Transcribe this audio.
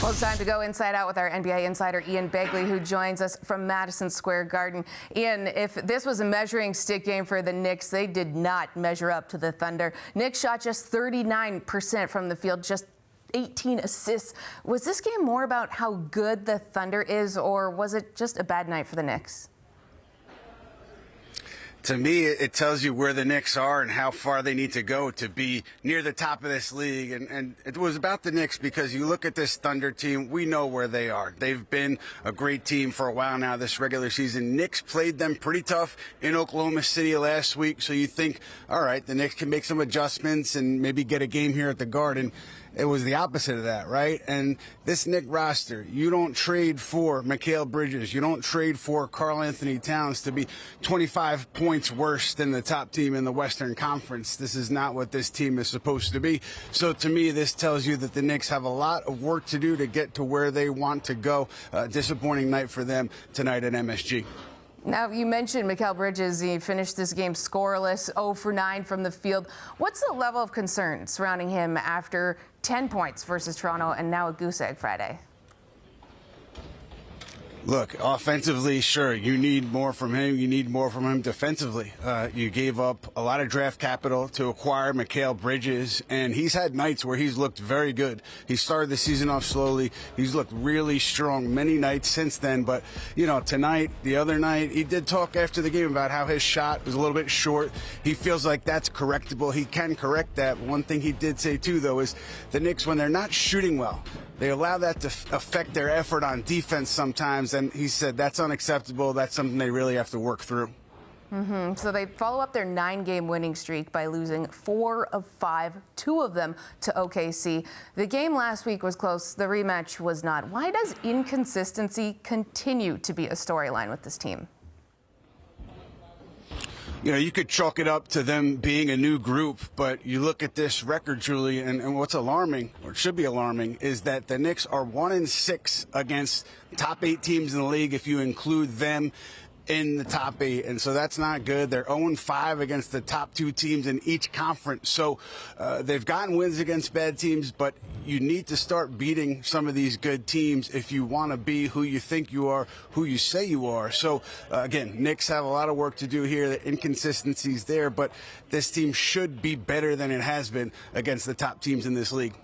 Well, it's time to go inside out with our NBA insider, Ian Begley, who joins us from Madison Square Garden. Ian, if this was a measuring stick game for the Knicks, they did not measure up to the Thunder. Knicks shot just 39% from the field, just 18 assists. Was this game more about how good the Thunder is, or was it just a bad night for the Knicks? To me, it tells you where the Knicks are and how far they need to go to be near the top of this league. And it was about the Knicks because you look at this Thunder team, we know where they are. They've been a great team for a while now this regular season. Knicks played them pretty tough in Oklahoma City last week. So you think, all right, the Knicks can make some adjustments and maybe get a game here at the Garden. It was the opposite of that, right? And this Knicks roster, you don't trade for Mikal Bridges. You don't trade for Karl Anthony Towns to be 25 points worse than the top team in the Western Conference. This is not what this team is supposed to be. So to me, this tells you that the Knicks have a lot of work to do to get to where they want to go. Disappointing night for them tonight at MSG. Now, you mentioned Mikal Bridges. He finished this game scoreless, 0 for 9 from the field. What's the level of concern surrounding him after 10 points versus Toronto and now a goose egg Friday? Look, offensively, sure, you need more from him. You need more from him defensively. You gave up a lot of draft capital to acquire Mikal Bridges, and he's had nights where he's looked very good. He started the season off slowly. He's looked really strong many nights since then. But, you know, tonight, the other night, he did talk after the game about how his shot was a little bit short. He feels like that's correctable. He can correct that. One thing he did say, too, though, is the Knicks, when they're not shooting well, they allow that to affect their effort on defense sometimes, and he said that's unacceptable. That's something they really have to work through. So they follow up their 9-game winning streak by losing 4 of 5, 2 of them to OKC. The game last week was close. The rematch was not. Why does inconsistency continue to be a storyline with this team? You know, you could chalk it up to them being a new group, but you look at this record, Julie, and what's alarming, or should be alarming, is that the Knicks are 1-6 against top 8 teams in the league if you include them in the top 8, and so that's not good. They're 0-5 against the top 2 teams in each conference. So they've gotten wins against bad teams, but you need to start beating some of these good teams if you want to be who you think you are, who you say you are. So again, Knicks have a lot of work to do here. The inconsistencies there, but this team should be better than it has been against the top teams in this league.